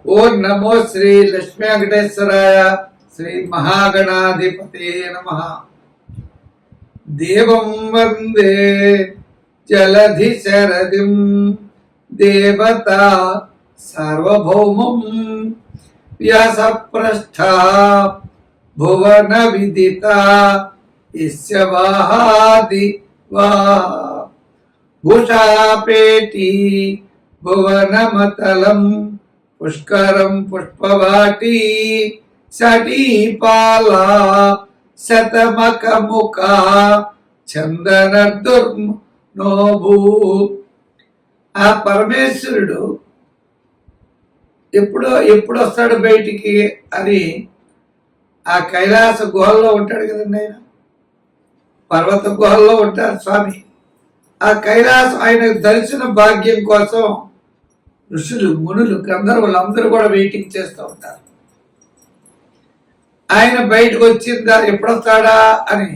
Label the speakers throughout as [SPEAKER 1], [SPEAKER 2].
[SPEAKER 1] ఓం నమో శ్రీ లక్ష్మీ వెంకటేశ్వరాయ శ్రీ మహాగణాధిపతే నమః. దేవం వందే జలధి శరదిం దేవత సార్వభౌమం వ్యాసప్రస్థ భువన విదిత యస్య వాహాది వా భూషాపేటి భువనమతలం పుష్కరం పుష్పవాటి సటీపాల శతమకముఖ చందనర్దుర్నోభూ. ఆ పరమేశ్వరుడు ఎప్పుడు వస్తాడు బయటికి అని ఆ కైలాస గుహల్లో ఉంటాడు కదండి. ఆయన పర్వత గుహల్లో ఉంటారు స్వామి. ఆ కైలాసం ఆయన దర్శన భాగ్యం కోసం ఋషులు, మునులు, గంధర్వులు అందరూ కూడా వెయిటింగ్ చేస్తూ ఉంటారు. ఆయన బయటకు వచ్చిందా, ఎప్పుడొస్తాడా అని.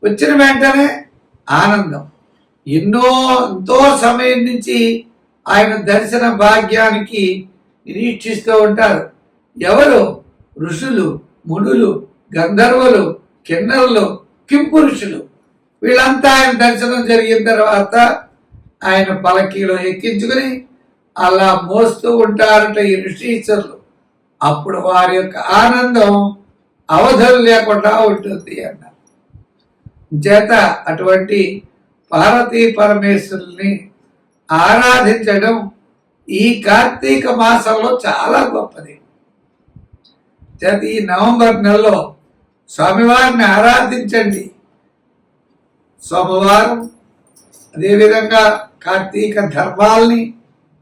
[SPEAKER 1] వచ్చిన వెంటనే ఆనందం. ఎంతో సమయం నుంచి ఆయన దర్శన భాగ్యానికి నిరీక్షిస్తూ ఉంటారు. ఎవరు? ఋషులు, మునులు, గంధర్వులు, కిన్నరులు, కింపురుషులు. వీళ్ళంతా ఆయన దర్శనం జరిగిన తర్వాత ఆయన పలకీలో ఎక్కించుకుని అలా మోస్తూ ఉంటారట ఈ ఋషీశ్వరులు. అప్పుడు వారి యొక్క ఆనందం అవధులు లేకుండా ఉంటుంది అన్న చేత అటువంటి పార్వతీ పరమేశ్వరుల్ని ఆరాధించడం ఈ కార్తీక మాసంలో చాలా గొప్పది. చేత ఈ నవంబర్ నెలలో స్వామివారిని ఆరాధించండి. సోమవారం అదేవిధంగా కార్తీక ధర్మాల్ని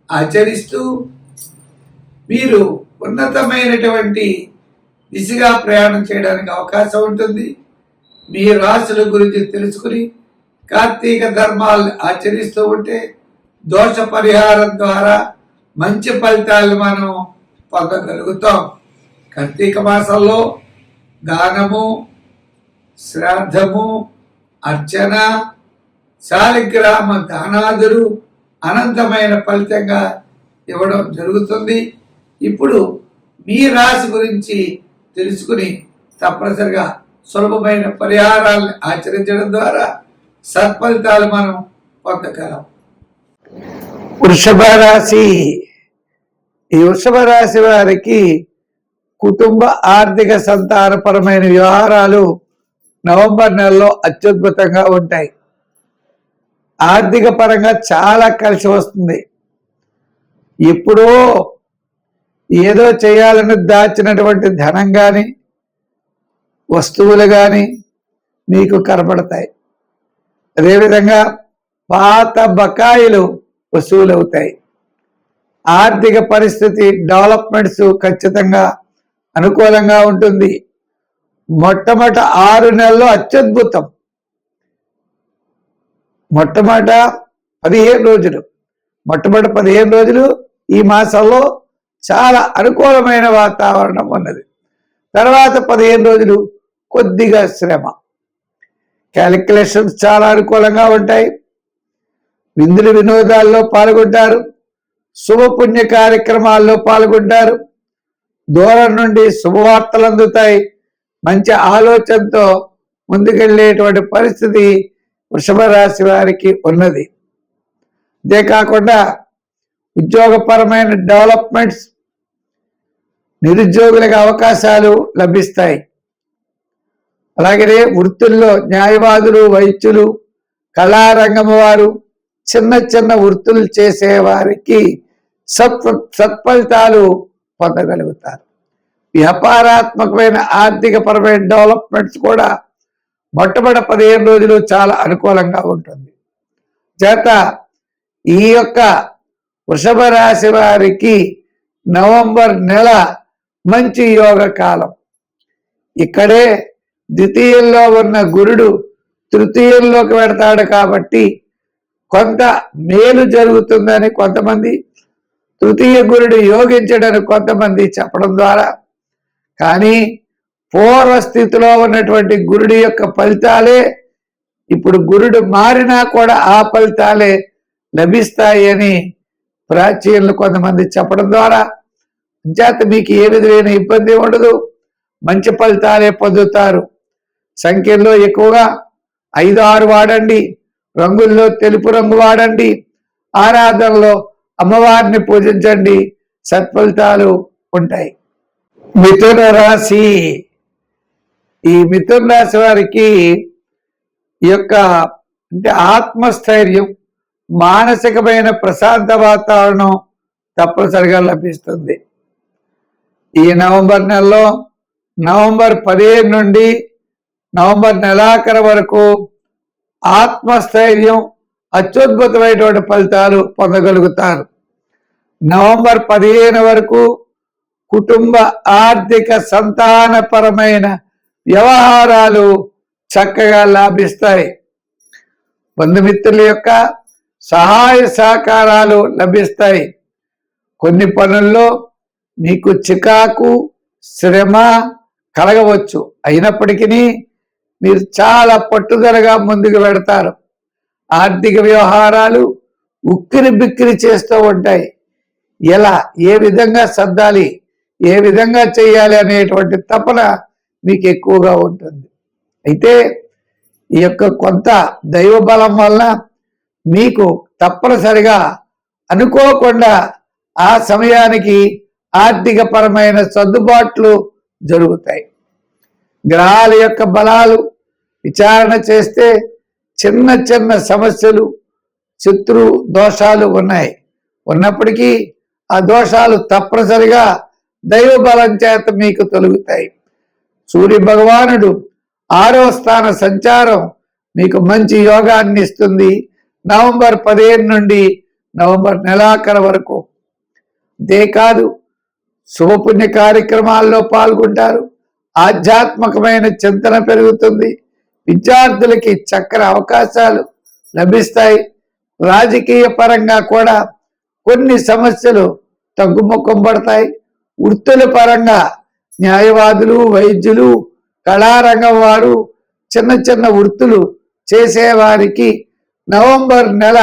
[SPEAKER 1] ఆచరిస్తూ మీరు ఉన్నతమైనటువంటి దిశగా ప్రయాణం చేయడానికి అవకాశం ఉంటుంది. మీ రాశుల గురించి తెలుసుకుని కార్తీక ధర్మాలను ఆచరిస్తూ ఉంటే దోష పరిహారం ద్వారా మంచి ఫలితాలు మనం పొందగలుగుతాం. కార్తీక మాసంలో దానము, శ్రాద్ధము, అర్చన, శాలిగ్రామ దానాదులు అనంతమైన ఫలితంగా ఇవ్వడం జరుగుతుంది. ఇప్పుడు మీ రాశి గురించి తెలుసుకుని తప్పనిసరిగా సులభమైన పరిహారాలను ఆచరించడం ద్వారా సత్ఫలితాలు మనం పొందగలం. వృషభ రాశి. ఈ వృషభ రాశి వారికి కుటుంబ ఆర్థిక సంతానపరమైన వ్యవహారాలు నవంబర్ నెలలో అత్యద్భుతంగా ఉంటాయి. ఆర్థిక పరంగా చాలా కలిసి వస్తుంది. ఎప్పుడో ఏదో చేయాలని దాచినటువంటి ధనం కానీ వస్తువులు కానీ మీకు కనపడతాయి. అదేవిధంగా పాత బకాయిలు వసూలవుతాయి. ఆర్థిక పరిస్థితి డెవలప్మెంట్స్ ఖచ్చితంగా అనుకూలంగా ఉంటుంది. మొట్టమొదటి 6 నెలల్లో అత్యద్భుతం. మొట్టమొదటి 15 రోజులు ఈ మాసంలో చాలా అనుకూలమైన వాతావరణం ఉన్నది. తర్వాత 15 రోజులు కొద్దిగా శ్రమ. క్యాలిక్యులేషన్స్ చాలా అనుకూలంగా ఉంటాయి. విందులు వినోదాల్లో పాల్గొంటారు. శుభపుణ్య కార్యక్రమాల్లో పాల్గొంటారు. దూరం నుండి శుభవార్తలు అందుతాయి. మంచి ఆలోచనతో ముందుకెళ్ళేటువంటి పరిస్థితి వృషభ రాశి వారికి ఉన్నది. అంతేకాకుండా ఉద్యోగపరమైన డెవలప్మెంట్స్, నిరుద్యోగులకు అవకాశాలు లభిస్తాయి. అలాగే వృత్తుల్లో న్యాయవాదులు, వైద్యులు, కళారంగం వారు, చిన్న వృత్తులు చేసే వారికి సత్ఫలితాలు పొందగలుగుతారు. వ్యాపారాత్మకమైన ఆర్థిక పరమైన డెవలప్మెంట్స్ కూడా మొట్టమొదటి 15 రోజులు చాలా అనుకూలంగా ఉంటుంది. చేత ఈ యొక్క వృషభ రాశి వారికి నవంబర్ నెల మంచి యోగ కాలం. ఇక్కడే ద్వితీయంలో ఉన్న గురుడు తృతీయంలోకి పెడతాడు కాబట్టి కొంత మేలు జరుగుతుందని కొంతమంది, తృతీయ గురుడు యోగించడని కొంతమంది చెప్పడం ద్వారా, కానీ పూర్వస్థితిలో ఉన్నటువంటి గురుడి యొక్క ఫలితాలే ఇప్పుడు గురుడు మారినా కూడా ఆ ఫలితాలే లభిస్తాయి అని ప్రాచీనులు కొంతమంది చెప్పడం ద్వారా చేత మీకు ఏ విధమైన ఇబ్బంది ఉండదు, మంచి ఫలితాలే పొందుతారు. సంఖ్యల్లో ఎక్కువగా 5, 6 వాడండి. రంగుల్లో తెలుపు రంగు వాడండి. ఆరాధనలో అమ్మవారిని పూజించండి, సత్ఫలితాలు ఉంటాయి. మిథున రాశి. ఈ మిథున రాశి వారికి ఈ యొక్క అంటే ఆత్మస్థైర్యం, మానసికమైన ప్రశాంత వాతావరణం తప్పనిసరిగా లభిస్తుంది. ఈ నవంబర్ నెలలో నవంబర్ 15 నుండి నవంబర్ నెలాఖరు వరకు ఆత్మస్థైర్యం, అత్యద్భుతమైనటువంటి ఫలితాలు పొందగలుగుతారు. నవంబర్ 15 వరకు కుటుంబ ఆర్థిక సంతానపరమైన వ్యవహారాలు చక్కగా లాభిస్తాయి. బంధుమిత్రుల యొక్క సహాయ సహకారాలు లభిస్తాయి. కొన్ని పనుల్లో మీకు చికాకు, శ్రమ కలగవచ్చు. అయినప్పటికీ మీరు చాలా పట్టుదలగా ముందుకు పెడతారు. ఆర్థిక వ్యవహారాలు ఉక్కిరి బిక్కిరి చేస్తూ ఉంటాయి. ఎలా, ఏ విధంగా సర్దాలి, ఏ విధంగా చేయాలి అనేటువంటి తపన మీకు ఎక్కువగా ఉంటుంది. అయితే ఈ యొక్క కొంత దైవ బలం వలన మీకు తప్పనిసరిగా అనుకోకుండా ఆ సమయానికి ఆర్థిక పరమైన సర్దుబాట్లు జరుగుతాయి. గ్రహాల యొక్క బలాలు విచారణ చేస్తే చిన్న చిన్న సమస్యలు, శత్రు దోషాలు ఉన్నప్పటికీ ఆ దోషాలు తప్పనిసరిగా దైవ బలం చేత మీకు తొలగుతాయి. సూర్య భగవానుడు 6వ స్థాన సంచారం మీకు మంచి యోగాన్ని ఇస్తుంది. నవంబర్ 15 నుండి నవంబర్ నెలాఖరు వరకు. అంతేకాదు శుభపుణ్య కార్యక్రమాల్లో పాల్గొంటారు. ఆధ్యాత్మికమైన చింతన పెరుగుతుంది. విద్యార్థులకి చక్కని అవకాశాలు లభిస్తాయి. రాజకీయ పరంగా కూడా కొన్ని సమస్యలు తగ్గుముఖం పడతాయి. వృత్తుల పరంగా న్యాయవాదులు, వైద్యులు, కళారంగం వారు, చిన్న చిన్న వృత్తులు చేసేవారికి నవంబర్ నెల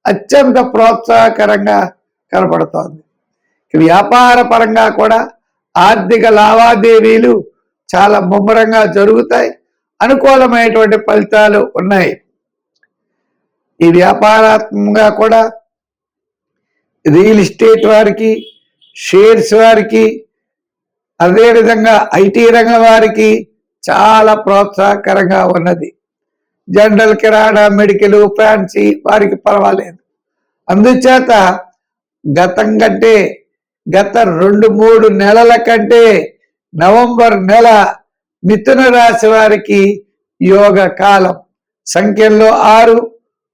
[SPEAKER 1] అత్యంత ప్రోత్సాహకరంగా కనపడుతోంది. వ్యాపార పరంగా కూడా ఆర్థిక లావాదేవీలు చాలా ముమ్మరంగా జరుగుతాయి. అనుకూలమైనటువంటి ఫలితాలు ఉన్నాయి. ఈ వ్యాపారాత్మకంగా కూడా రియల్ ఎస్టేట్ వారికి, షేర్స్ వారికి, అదేవిధంగా ఐటీ రంగం వారికి చాలా ప్రోత్సాహకరంగా ఉన్నది. జనరల్, కిరాణా, మెడికల్, ఫ్యాన్సీ వారికి పర్వాలేదు. అందుచేత గత 2-3 నెలల కంటే నవంబర్ నెల మిథున రాశి వారికి యోగ కాలం. సంఖ్యల్లో 6,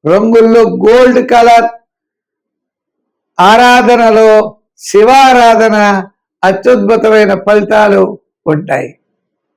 [SPEAKER 1] రంగుల్లో గోల్డ్ కలర్, ఆరాధనలో శివారాధన అత్యద్భుతమైన ఫలితాలు ఉంటాయి.